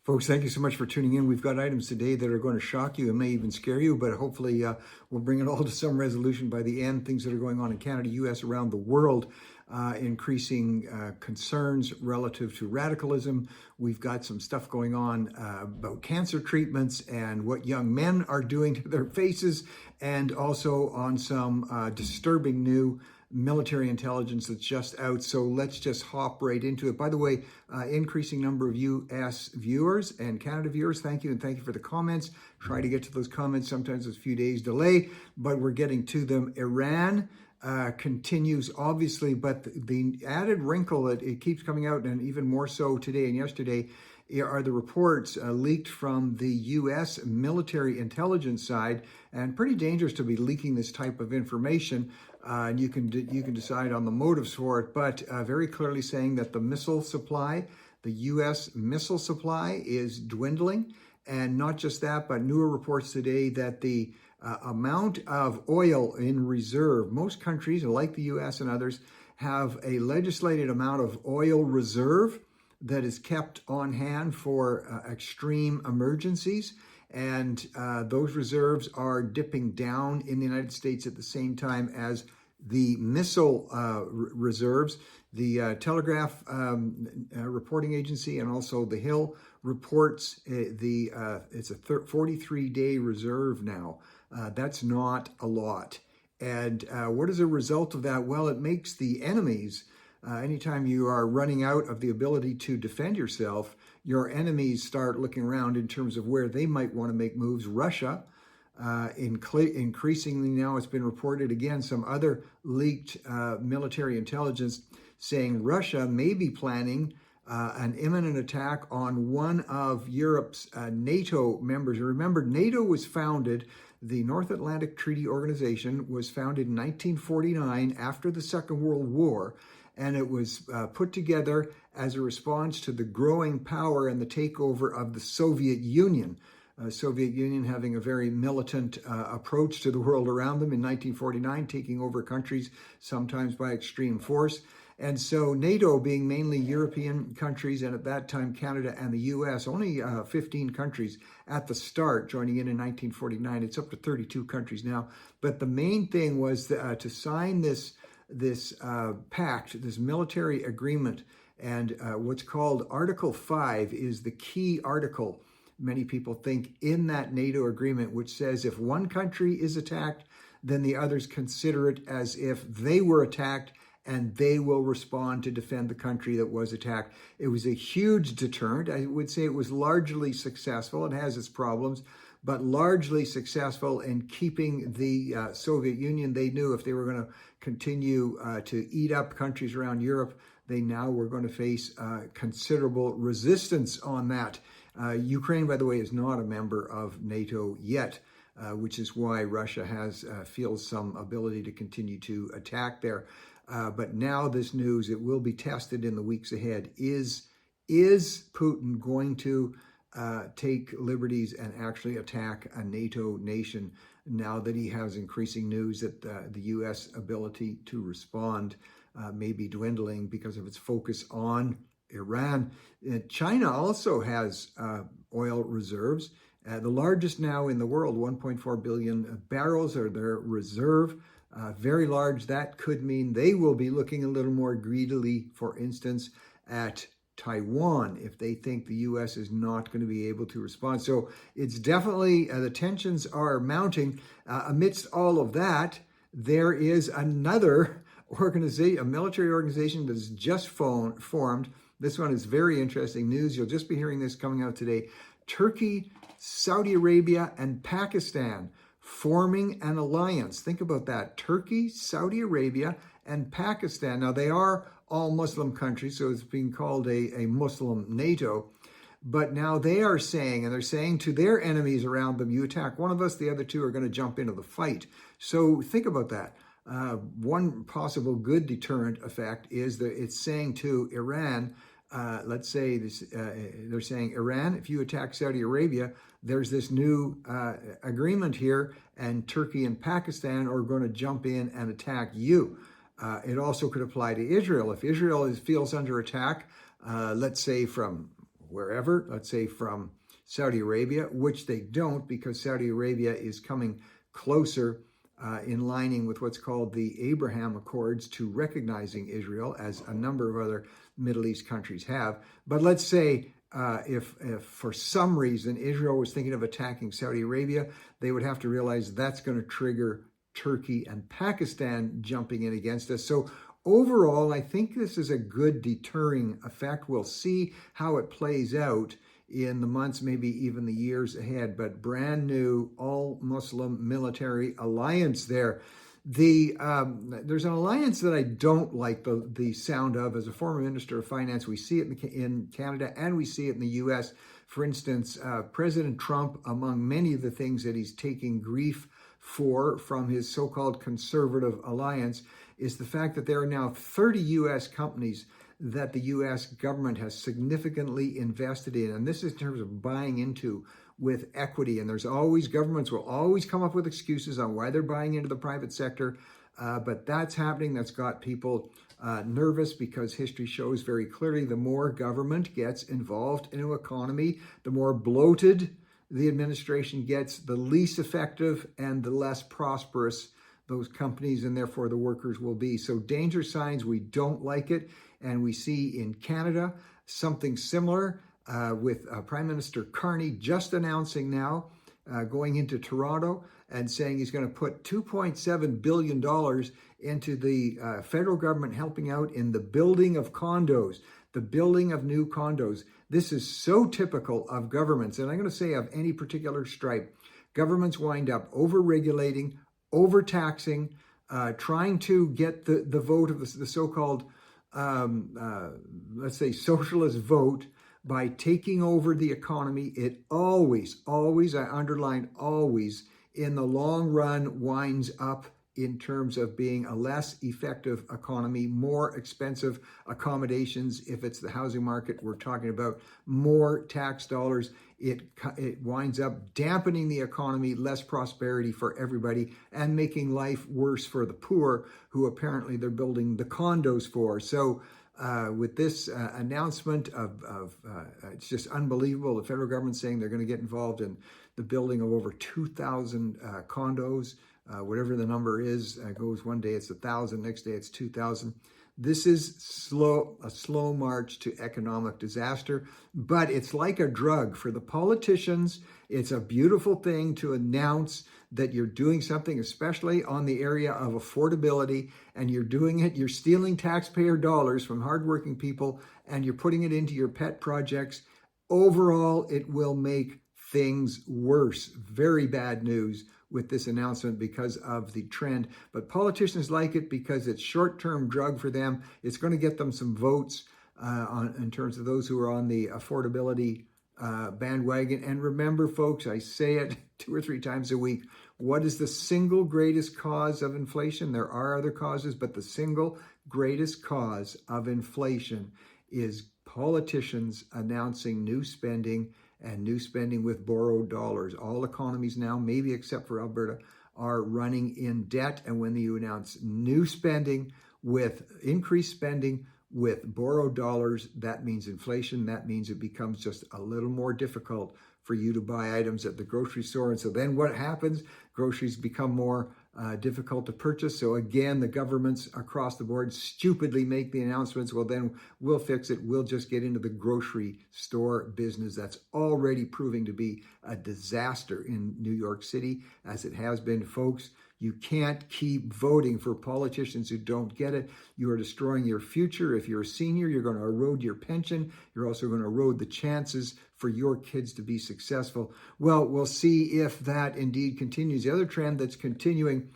Folks, thank you so much for tuning in. We've got items today that are going to shock you and may even scare you, but hopefully we'll bring it all to some resolution by the end. Things that are going on in Canada, US, around the world, increasing concerns relative to radicalism. We've got some stuff going on about cancer treatments and what young men are doing to their faces, and also on some disturbing new military intelligence that's just out. So let's just hop right into it. By the way, increasing number of US viewers and Canada viewers. Thank you, and thank you for the comments. Try to get to those comments. Sometimes it's a few days delay, but we're getting to them. Iran continues, obviously, but the added wrinkle that it keeps coming out, and even more so today and yesterday, are the reports leaked from the U.S. military intelligence side, and pretty dangerous to be leaking this type of information. And you can decide on the motives for it, but very clearly saying that the missile supply, the U.S. missile supply, is dwindling, and not just that, but newer reports today that the amount of oil in reserve, most countries like the U.S. and others have a legislated amount of oil reserve that is kept on hand for extreme emergencies. And those reserves are dipping down in the United States at the same time as the missile reserves. The Telegraph reporting agency and also the Hill reports it's a 43-day reserve now. That's not a lot. And what is a result of that? Well, it makes the enemies, anytime you are running out of the ability to defend yourself, your enemies start looking around in terms of where they might want to make moves. Russia, increasingly now, it's been reported again, some other leaked military intelligence saying Russia may be planning an imminent attack on one of Europe's NATO members. Remember, NATO was founded, the North Atlantic Treaty Organization was founded in 1949 after the Second World War, and it was put together as a response to the growing power and the takeover of the Soviet Union. Soviet Union having a very militant approach to the world around them in 1949, taking over countries sometimes by extreme force. And so NATO being mainly European countries, and at that time Canada and the US, only 15 countries at the start joining in 1949. It's up to 32 countries now. But the main thing was to sign this pact, this military agreement, and what's called Article 5 is the key article, many people think, in that NATO agreement, which says if one country is attacked, then the others consider it as if they were attacked, and they will respond to defend the country that was attacked. It was a huge deterrent. I would say it was largely successful. It has its problems, but largely successful in keeping the Soviet Union. They knew if they were going to continue to eat up countries around Europe, they now were going to face considerable resistance on that. Ukraine, by the way, is not a member of NATO yet, which is why Russia feels some ability to continue to attack there. But now this news, it will be tested in the weeks ahead. Is Putin going to take liberties and actually attack a NATO nation now that he has increasing news that the U.S. ability to respond may be dwindling because of its focus on Iran? China also has oil reserves, the largest now in the world. 1.4 billion barrels are their reserve. Very large. That could mean they will be looking a little more greedily, for instance, at Taiwan if they think the U.S. is not going to be able to respond. So it's definitely, the tensions are mounting. Amidst all of that, there is another organization, a military organization that's just formed. This one is very interesting news. You'll just be hearing this coming out today. Turkey, Saudi Arabia, and Pakistan forming an alliance. Think about that. Turkey, Saudi Arabia, and Pakistan. Now, they are all Muslim countries, so it's being called a Muslim Nato. But now they are saying, and they're saying to their enemies around them, you attack one of us, the other two are going to jump into the fight. So think about that. One possible good deterrent effect is that it's saying to Iran, let's say this, they're saying, Iran, if you attack Saudi Arabia, there's this new agreement here, and Turkey and Pakistan are going to jump in and attack you. It also could apply to Israel. If Israel feels under attack, let's say from wherever, let's say from Saudi Arabia, which they don't, because Saudi Arabia is coming closer in lining with what's called the Abraham Accords to recognizing Israel, as a number of other Middle East countries have. But let's say if for some reason Israel was thinking of attacking Saudi Arabia, they would have to realize that's going to trigger Turkey and Pakistan jumping in against us. So overall, I think this is a good deterring effect. We'll see how it plays out in the months, maybe even the years ahead, but brand new all-Muslim military alliance there. There's an alliance that I don't like the sound of. As a former Minister of Finance, we see it in Canada and we see it in the U.S. For instance, President Trump, among many of the things that he's taking grief for from his so-called conservative alliance, is the fact that there are now 30 U.S. companies that the U.S. government has significantly invested in. And this is in terms of buying into with equity. And governments will always come up with excuses on why they're buying into the private sector. But that's happening. That's got people nervous, because history shows very clearly the more government gets involved in an economy, the more bloated the administration gets, the least effective and the less prosperous those companies and therefore the workers will be. So danger signs, we don't like it. And we see in Canada something similar with Prime Minister Carney just announcing now, going into Toronto and saying he's going to put $2.7 billion into the federal government helping out in the building of condos, the building of new condos. This is so typical of governments, and I'm going to say of any particular stripe. Governments wind up over-regulating, overtaxing, trying to get the vote of the so-called, let's say, socialist vote by taking over the economy. It always, I underline always, in the long run winds up in terms of being a less effective economy, more expensive accommodations. If it's the housing market we're talking about, more tax dollars. It winds up dampening the economy, less prosperity for everybody, and making life worse for the poor, who apparently they're building the condos for. So with this announcement of it's just unbelievable. The federal government saying they're going to get involved in the building of over 2,000 condos. Whatever the number is, goes one day it's 1,000, next day it's 2,000. This is a slow march to economic disaster, but it's like a drug for the politicians. It's a beautiful thing to announce that you're doing something, especially on the area of affordability, and you're doing it. You're stealing taxpayer dollars from hardworking people, and you're putting it into your pet projects. Overall, it will make things worse. Very bad news with this announcement because of the trend. But politicians like it because it's short-term drug for them. It's going to get them some votes in terms of those who are on the affordability bandwagon. And remember, folks, I say it 2 or 3 times a week. What is the single greatest cause of inflation? There are other causes, but the single greatest cause of inflation is politicians announcing new spending, and new spending with borrowed dollars. All economies now, maybe except for Alberta, are running in debt. And when you announce new spending with increased spending with borrowed dollars, that means inflation. That means it becomes just a little more difficult for you to buy items at the grocery store. And so then what happens? Groceries become more difficult to purchase. So again, the governments across the board stupidly make the announcements. Well, then we'll fix it. We'll just get into the grocery store business. That's already proving to be a disaster in New York City, as it has been, folks. You can't keep voting for politicians who don't get it. You are destroying your future. If you're a senior, you're going to erode your pension. You're also going to erode the chances for your kids to be successful. Well, we'll see if that indeed continues. The other trend that's continuing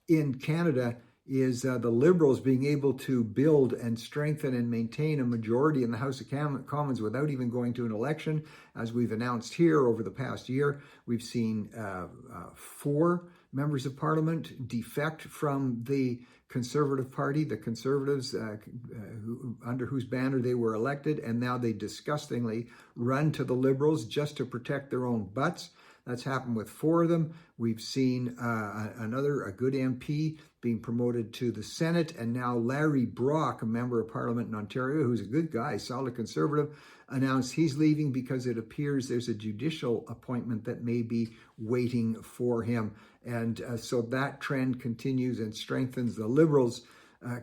in Canada is the Liberals being able to build and strengthen and maintain a majority in the House of Commons without even going to an election. As we've announced here over the past year, we've seen 4 members of Parliament defect from the Conservative Party, the Conservatives under whose banner they were elected, and now they disgustingly run to the Liberals just to protect their own butts. That's happened with 4 of them. We've seen a good MP being promoted to the Senate, and now Larry Brock, a member of Parliament in Ontario, who's a good guy, solid conservative, announced he's leaving because it appears there's a judicial appointment that may be waiting for him. And so that trend continues and strengthens the Liberals'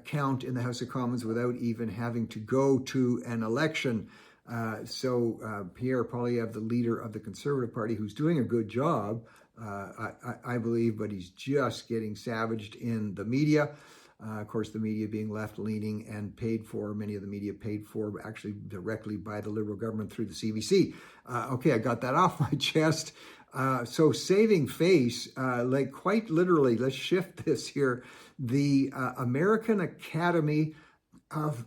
count in the House of Commons without even having to go to an election. So Pierre Poilievre, the leader of the Conservative Party, who's doing a good job, I believe, but he's just getting savaged in the media. Of course, the media being left-leaning and paid for, many of the media paid for actually directly by the Liberal government through the CBC. Okay, I got that off my chest. So saving face, like quite literally, let's shift this here. The American Academy of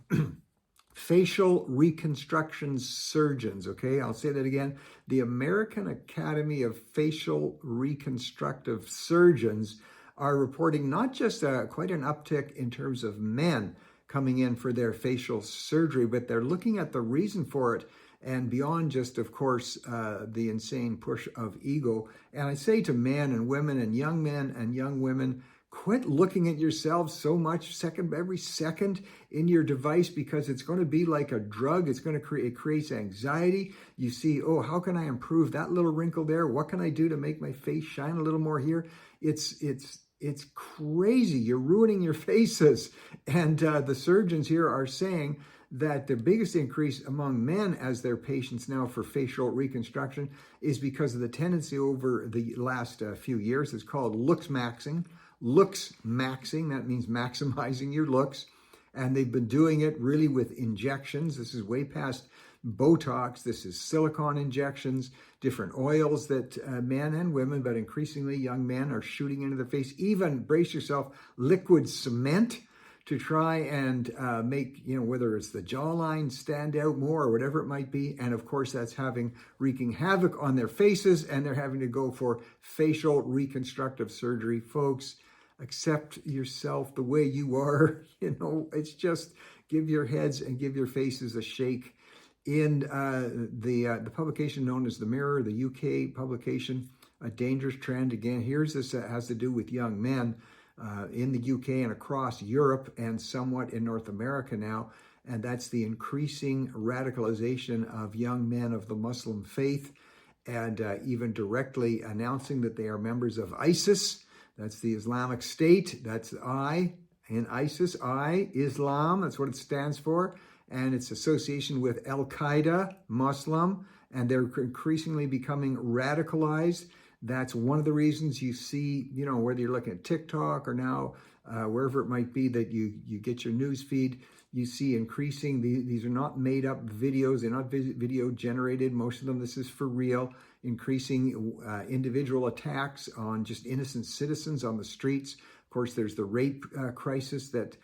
Facial Reconstruction Surgeons, okay, I'll say that again. The American Academy of Facial Reconstructive Surgeons are reporting not just quite an uptick in terms of men coming in for their facial surgery, but they're looking at the reason for it and beyond just, of course, the insane push of ego. And I say to men and young women, quit looking at yourselves so much every second in your device, because it's going to be like a drug. It's going to it creates anxiety. You see, oh, how can I improve that little wrinkle there? What can I do to make my face shine a little more here? It's crazy. You're ruining your faces. And the surgeons here are saying that the biggest increase among men as their patients now for facial reconstruction is because of the tendency over the last few years. It's called looks maxing. Looks maxing, that means maximizing your looks. And they've been doing it really with injections. This is way past Botox. This is silicone injections, different oils that men and women, but increasingly young men, are shooting into the face. Even, brace yourself, liquid cement to try and make, whether it's the jawline stand out more or whatever it might be. And of course, that's wreaking havoc on their faces, and they're having to go for facial reconstructive surgery. Folks, accept yourself the way you are. It's just give your heads and give your faces a shake. In the publication known as The Mirror, the UK publication, A Dangerous Trend. Again, here's this has to do with young men in the UK and across Europe and somewhat in North America now. And that's the increasing radicalization of young men of the Muslim faith, and even directly announcing that they are members of ISIS. That's the Islamic State. That's I in ISIS, Islam. That's what it stands for. And its association with Al-Qaeda, Muslim, and they're increasingly becoming radicalized. That's one of the reasons you see, whether you're looking at TikTok or now wherever it might be that you get your news feed, you see increasing, these are not made up videos, they're not video generated, most of them, this is for real, increasing individual attacks on just innocent citizens on the streets. Of course, there's the rape crisis that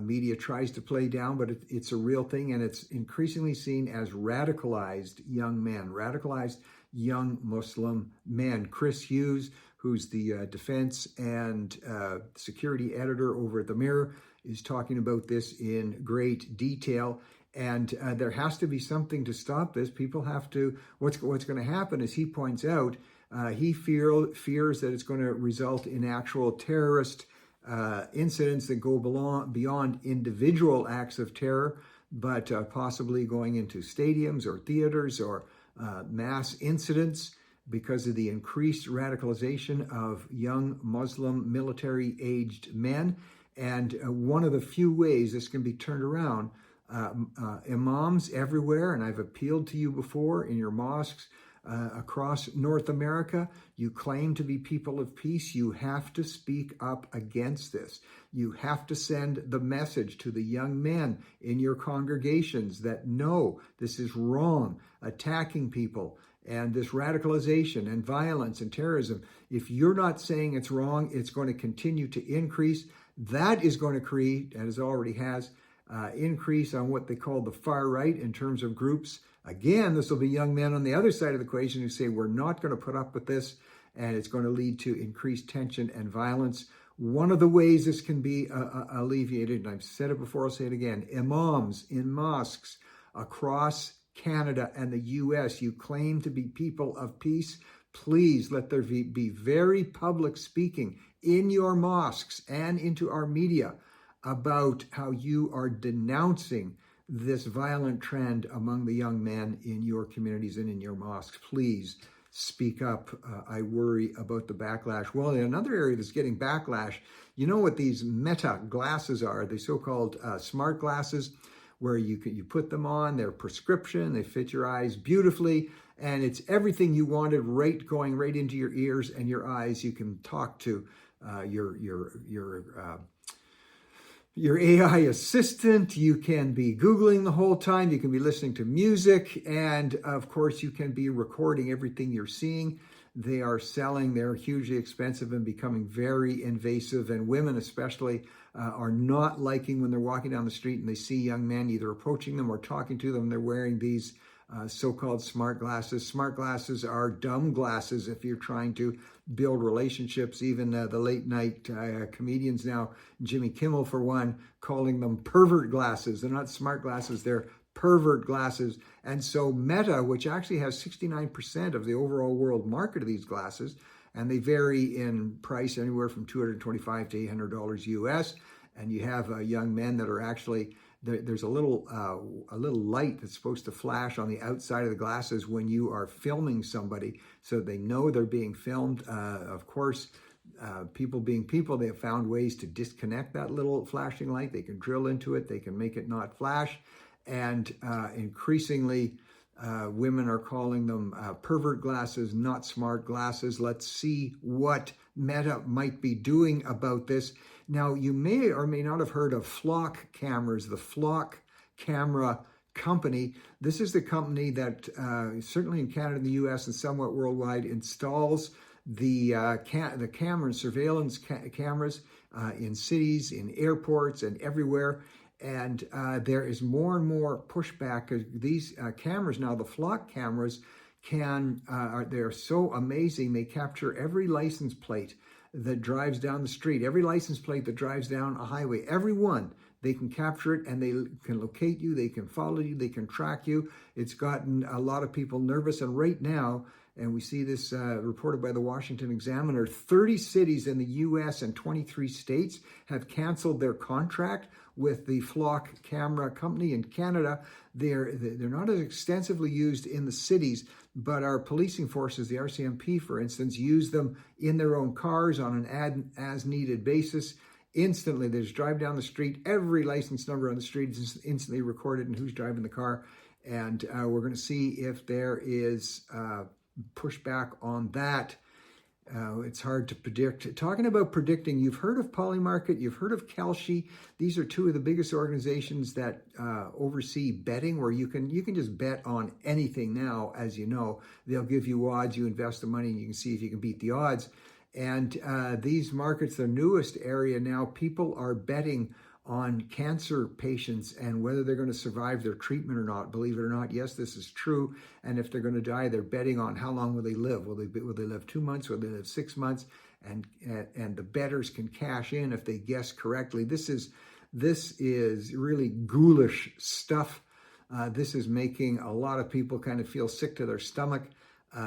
media tries to play down, but it's a real thing, and it's increasingly seen as radicalized young men, radicalized young Muslim men. Chris Hughes, who's the defense and security editor over at The Mirror, is talking about this in great detail. And there has to be something to stop this. People have to, what's going to happen, as he points out, he fears that it's going to result in actual terrorist incidents that go beyond individual acts of terror, but possibly going into stadiums or theaters or mass incidents because of the increased radicalization of young Muslim military-aged men. And one of the few ways this can be turned around, imams everywhere, and I've appealed to you before in your mosques across North America, you claim to be people of peace. You have to speak up against this. You have to send the message to the young men in your congregations that no, this is wrong, attacking people and this radicalization and violence and terrorism. If you're not saying it's wrong, it's going to continue to increase. That is going to create, as it already has, increase on what they call the far right in terms of groups. Again, this will be young men on the other side of the equation who say, we're not going to put up with this, and it's going to lead to increased tension and violence. One of the ways this can be alleviated, and I've said it before, I'll say it again, imams in mosques across Canada and the US, you claim to be people of peace. please let there be very public speaking in your mosques and into our media about how you are denouncing this violent trend among the young men in your communities and in your mosques. Please speak up. I worry about the backlash. Well, in another area that's getting backlash, you know what these Meta glasses are, the so-called smart glasses, where you put them on, they're prescription, they fit your eyes beautifully, and it's everything you wanted, going right into your ears and your eyes. You can talk to your AI assistant. You can be Googling the whole time. You can be listening to music. And of course, you can be recording everything you're seeing. They are selling. They're hugely expensive and becoming very invasive. And women especially are not liking when they're walking down the street and they see young men either approaching them or talking to them. They're wearing these so-called smart glasses. Smart glasses are dumb glasses if you're trying to build relationships. Even the late night comedians now, Jimmy Kimmel for one, calling them pervert glasses. They're not smart glasses, they're pervert glasses. And so Meta, which actually has 69% of the overall world market of these glasses, and they vary in price anywhere from $225 to $800 US. And you have young men that are actually, there's a little light that's supposed to flash on the outside of the glasses when you are filming somebody, so they know they're being filmed. Of course, people being people, they have found ways to disconnect that little flashing light. They can drill into it, they can make it not flash, and increasingly women are calling them pervert glasses, not smart glasses. Let's see what Meta might be doing about this. Now, you may or may not have heard of Flock cameras, the Flock camera company. This is the company that certainly in Canada and the US and somewhat worldwide installs the camera and surveillance cameras in cities, in airports, and everywhere. And there is more and more pushback. These cameras now, the Flock cameras, they're so amazing. They capture every license plate that drives down the street, every license plate that drives down a highway, every one. They can capture it and they can locate you, they can follow you, they can track you. It's gotten a lot of people nervous. And right now, and we see this reported by the Washington Examiner, 30 cities in the US and 23 states have canceled their contract with the Flock camera company in Canada. They're not as extensively used in the cities, but our policing forces, the RCMP, for instance, use them in their own cars on an as-needed basis. Instantly, they just drive down the street. Every license number on the street is instantly recorded and who's driving the car. And we're going to see if there is pushback on that. It's hard to predict. Talking about predicting, you've heard of Polymarket, you've heard of Kalshi. These are two of the biggest organizations that oversee betting, where you can just bet on anything now. As you know, they'll give you odds, you invest the money and you can see if you can beat the odds. And these markets, the newest area now, people are betting on cancer patients and whether they're going to survive their treatment or not. Believe it or not, yes, this is true. And if they're going to die, they're betting on how long will they live. Will they live 2 months? Will they live 6 months? And the bettors can cash in if they guess correctly. This is really ghoulish stuff. This is making a lot of people kind of feel sick to their stomach.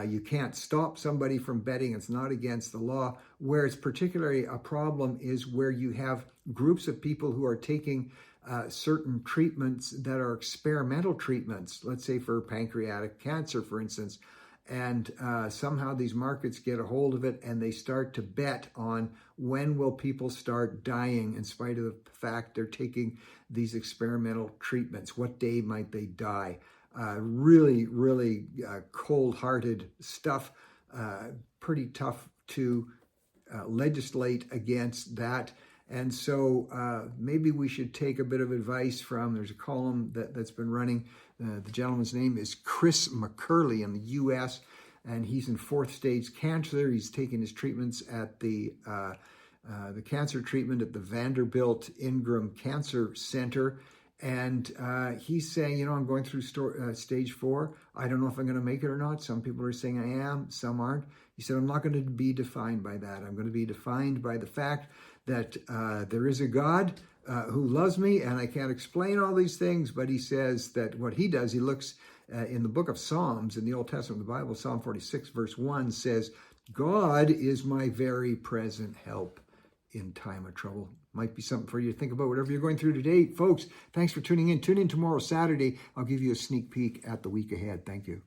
You can't stop somebody from betting. It's not against the law. Where it's particularly a problem is where you have groups of people who are taking certain treatments that are experimental treatments, let's say for pancreatic cancer, for instance, and somehow these markets get a hold of it and they start to bet on when will people start dying in spite of the fact they're taking these experimental treatments. What day might they die? Really cold-hearted stuff. Pretty tough to legislate against that. And so maybe we should take a bit of advice from, there's a column that's been running. The gentleman's name is Chris McCurley in the US, and he's in 4th stage cancer. He's taking his treatments at the cancer treatment at the Vanderbilt Ingram Cancer Center. And he's saying, I'm going through stage 4. I don't know if I'm going to make it or not. Some people are saying I am, some aren't. He said, I'm not going to be defined by that. I'm going to be defined by the fact that there is a God who loves me, and I can't explain all these things. But he says that what he does, he looks in the book of Psalms, in the Old Testament, the Bible, Psalm 46, verse 1 says, God is my very present help in time of trouble. Might be something for you to think about, whatever you're going through today. Folks, thanks for tuning in. Tune in tomorrow, Saturday. I'll give you a sneak peek at the week ahead. Thank you.